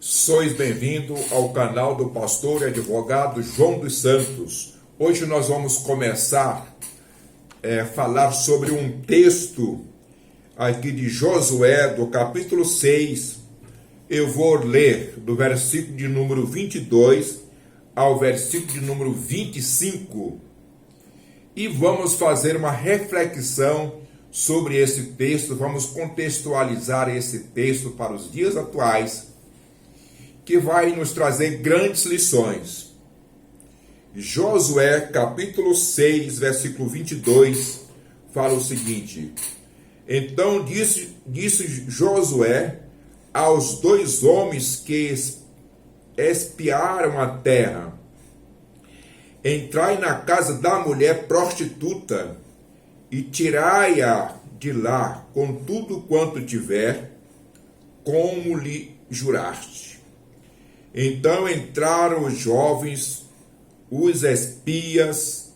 Sois bem-vindo ao canal do pastor e advogado João dos Santos. Hoje nós vamos começar a falar sobre um texto aqui de Josué, do capítulo 6. Eu vou ler do versículo de número 22 ao versículo de número 25 e vamos fazer uma reflexão sobre esse texto. Vamos contextualizar esse texto para os dias atuais, que vai nos trazer grandes lições. Josué, capítulo 6, versículo 22, fala o seguinte: Então disse Josué aos dois homens que espiaram a terra: Entrai na casa da mulher prostituta e tirai-a de lá com tudo quanto tiver, como lhe juraste. Então entraram os jovens, os espias,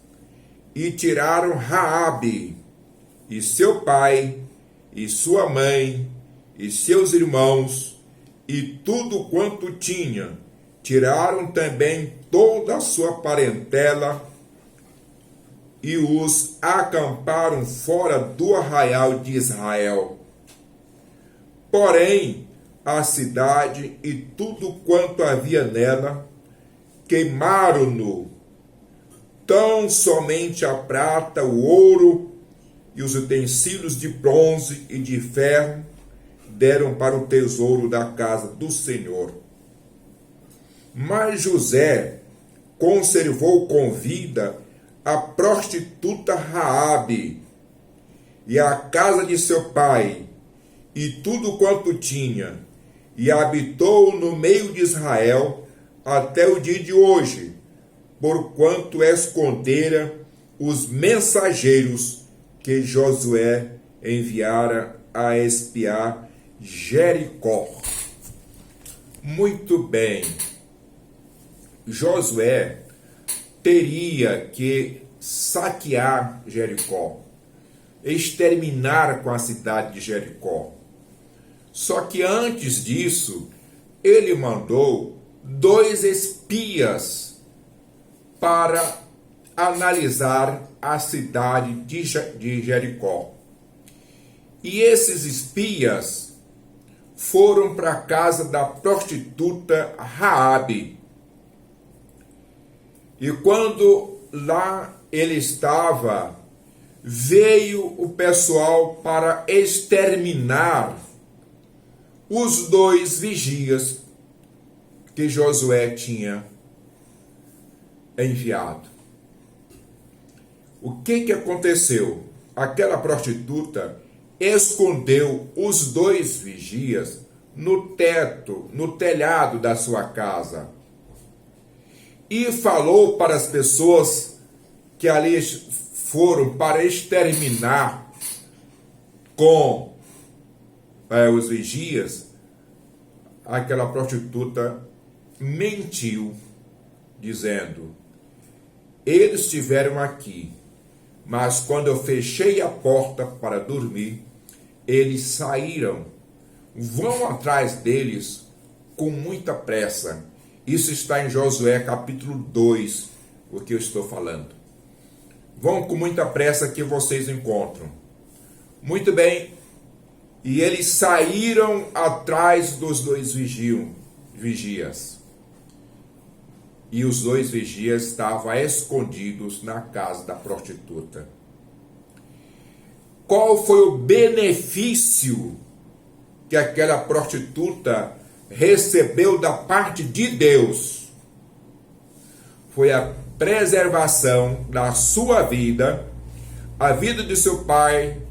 e tiraram Raabe, e seu pai, e sua mãe, e seus irmãos, e tudo quanto tinha. Tiraram também toda a sua parentela, e os acamparam fora do arraial de Israel. Porém, a cidade e tudo quanto havia nela queimaram-no, tão somente a prata, o ouro e os utensílios de bronze e de ferro deram para o tesouro da casa do Senhor. Mas José conservou com vida a prostituta Raabe e a casa de seu pai e tudo quanto tinha, e habitou no meio de Israel até o dia de hoje, porquanto escondera os mensageiros que Josué enviara a espiar Jericó. Muito bem. Josué teria que saquear Jericó, exterminar com a cidade de Jericó. Só que antes disso, ele mandou 2 espias para analisar a cidade de Jericó. E esses espias foram para a casa da prostituta Raabe. E quando lá ele estava, veio o pessoal para exterminar os 2 vigias que Josué tinha enviado. O que aconteceu? Aquela prostituta escondeu os 2 vigias no teto, no telhado da sua casa, e falou para as pessoas que ali foram para exterminar com os vigias. Aquela prostituta mentiu, dizendo: eles estiveram aqui, mas quando eu fechei a porta para dormir, eles saíram. Vão atrás deles com muita pressa. Isso está em Josué capítulo 2, o que eu estou falando. Vão com muita pressa que vocês encontram. Muito bem. E eles saíram atrás dos 2 vigias. E os 2 vigias estavam escondidos na casa da prostituta. Qual foi o benefício que aquela prostituta recebeu da parte de Deus? Foi a preservação da sua vida, a vida de seu pai,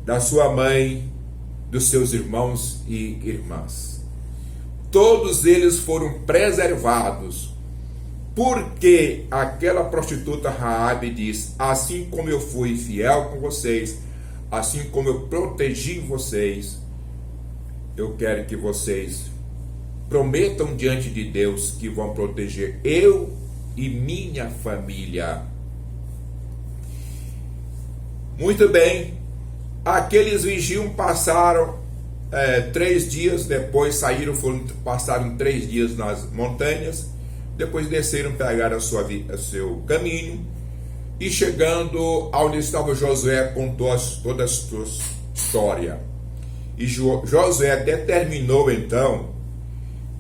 da sua mãe, dos seus irmãos e irmãs. Todos eles foram preservados, porque aquela prostituta Raabe diz: assim como eu fui fiel com vocês, assim como eu protegi vocês, eu quero que vocês prometam diante de Deus que vão proteger eu e minha família. Muito bem. Aqueles vigias passaram 3 dias depois saíram, passaram 3 dias nas montanhas, depois desceram, pegaram o seu caminho, e chegando onde estava Josué, contou toda a sua história. E Josué determinou então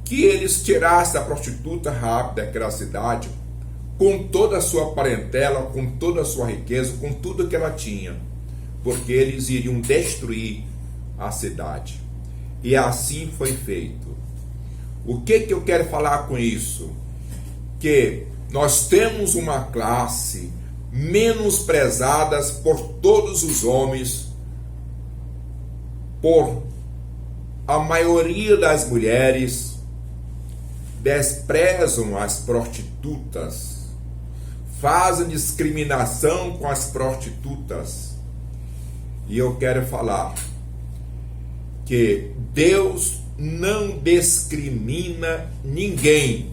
que eles tirassem a prostituta Raabe daquela cidade, com toda a sua parentela, com toda a sua riqueza, com tudo que ela tinha, porque eles iriam destruir a cidade. E assim foi feito. O que eu quero falar com isso? Que nós temos uma classe menosprezada por todos os homens, por a maioria das mulheres, desprezam as prostitutas, fazem discriminação com as prostitutas. E eu quero falar que Deus não discrimina ninguém,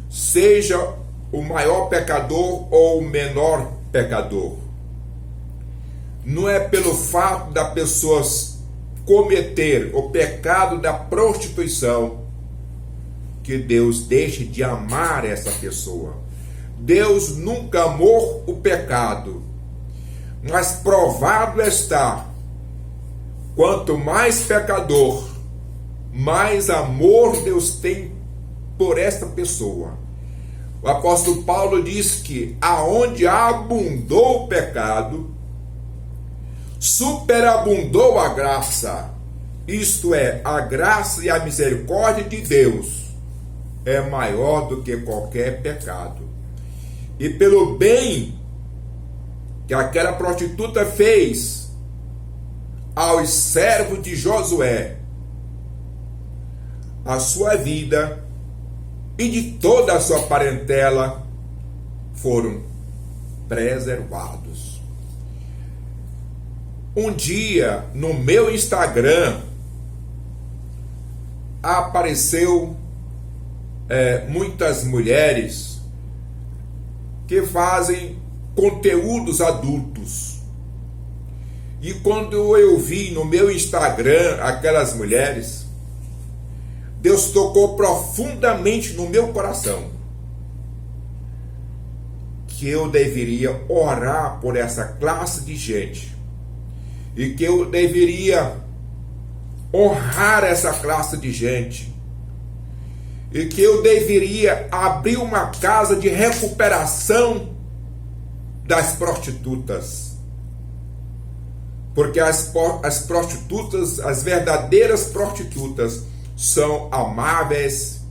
seja o maior pecador ou o menor pecador. Não é pelo fato da pessoa cometer o pecado da prostituição que Deus deixe de amar essa pessoa. Deus nunca amou o pecado, mas provado está, quanto mais pecador, mais amor Deus tem por esta pessoa. O apóstolo Paulo diz que aonde abundou o pecado, superabundou a graça. Isto é, a graça e a misericórdia de Deus é maior do que qualquer pecado. E pelo bem que aquela prostituta fez aos servos de Josué, a sua vida e de toda a sua parentela foram preservados. Um dia, no meu Instagram, apareceu muitas mulheres que fazem conteúdos adultos. E quando eu vi no meu Instagram aquelas mulheres, Deus tocou profundamente no meu coração que eu deveria orar por essa classe de gente e que eu deveria honrar essa classe de gente e que eu deveria abrir uma casa de recuperação das prostitutas, porque as prostitutas, as verdadeiras prostitutas, são amáveis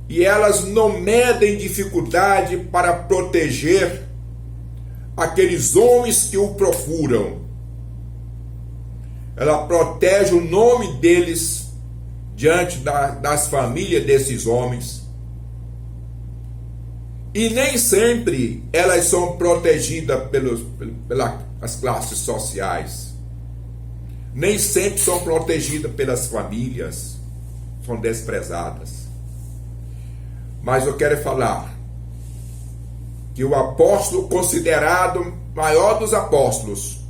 e elas não medem dificuldade para proteger aqueles homens que o procuram. Ela protege o nome deles diante das famílias desses homens. E nem sempre elas são protegidas pelas classes sociais. Nem sempre são protegidas pelas famílias, são desprezadas. Mas eu quero falar que o apóstolo considerado maior dos apóstolos,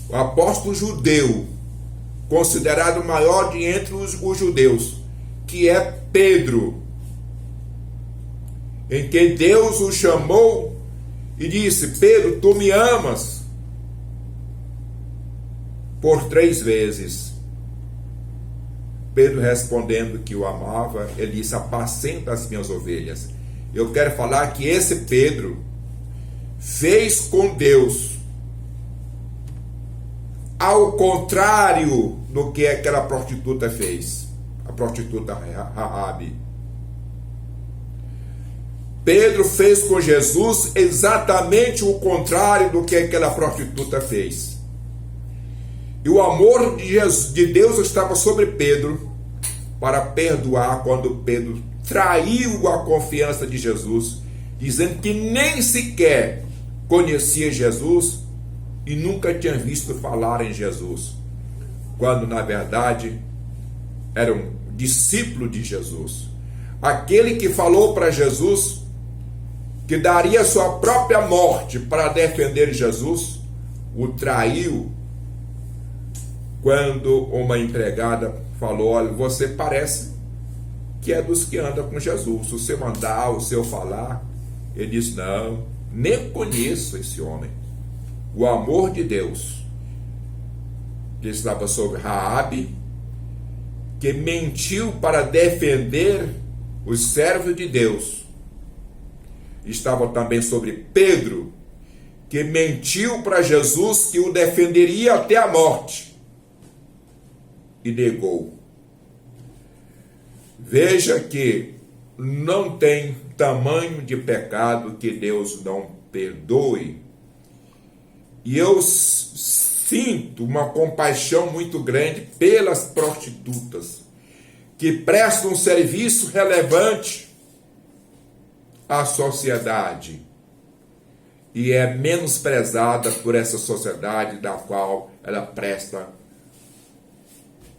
o apóstolo judeu, considerado maior de entre os judeus, que é Pedro, em que Deus o chamou e disse: Pedro, tu me amas? Por 3 vezes. Pedro, respondendo que o amava, ele disse: apacenta as minhas ovelhas. Eu quero falar que esse Pedro fez com Deus ao contrário do que aquela prostituta fez, a prostituta Raabe. Pedro fez com Jesus exatamente o contrário do que aquela prostituta fez. E o amor de Deus estava sobre Pedro para perdoar quando Pedro traiu a confiança de Jesus, dizendo que nem sequer conhecia Jesus e nunca tinha visto falar em Jesus, quando na verdade era um discípulo de Jesus. Aquele que falou para Jesus que daria sua própria morte para defender Jesus, o traiu quando uma empregada falou: olha, você parece que é dos que andam com Jesus, se você mandar, o seu falar. Ele disse: não, nem conheço esse homem. O amor de Deus, que estava sobre Raabe, que mentiu para defender os servos de Deus. Estava também sobre Pedro, que mentiu para Jesus que o defenderia até a morte e negou. Veja que não tem tamanho de pecado que Deus não perdoe. E eu sinto uma compaixão muito grande pelas prostitutas que prestam um serviço relevante à sociedade e é menosprezada por essa sociedade da qual ela presta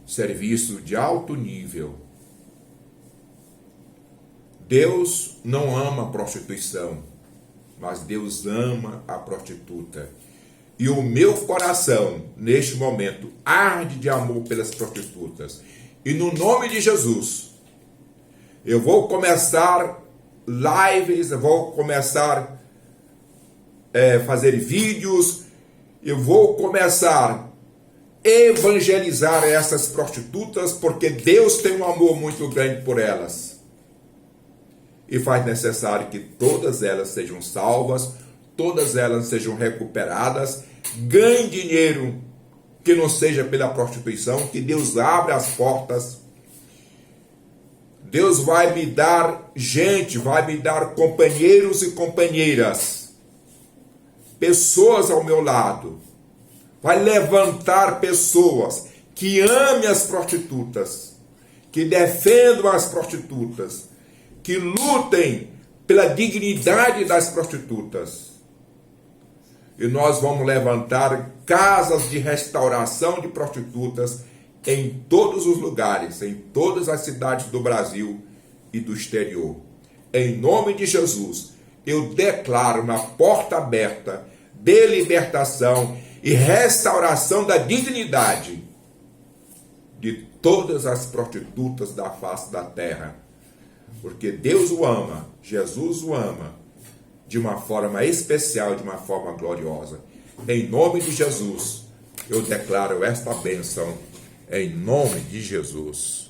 serviço de alto nível. Deus não ama a prostituição, mas Deus ama a prostituta. E o meu coração, neste momento, arde de amor pelas prostitutas. E no nome de Jesus, eu vou começar lives, eu vou começar fazer vídeos, eu vou começar a evangelizar essas prostitutas, porque Deus tem um amor muito grande por elas. E faz necessário que todas elas sejam salvas, todas elas sejam recuperadas, ganhem dinheiro que não seja pela prostituição, que Deus abra as portas. Deus vai me dar gente, vai me dar companheiros e companheiras, pessoas ao meu lado, vai levantar pessoas que amem as prostitutas, que defendam as prostitutas, que lutem pela dignidade das prostitutas. E nós vamos levantar casas de restauração de prostitutas em todos os lugares, em todas as cidades do Brasil e do exterior. Em nome de Jesus, eu declaro uma porta aberta de libertação e restauração da dignidade de todas as prostitutas da face da terra. Porque Deus o ama, Jesus o ama, de uma forma especial, de uma forma gloriosa. Em nome de Jesus, eu declaro esta bênção, em nome de Jesus.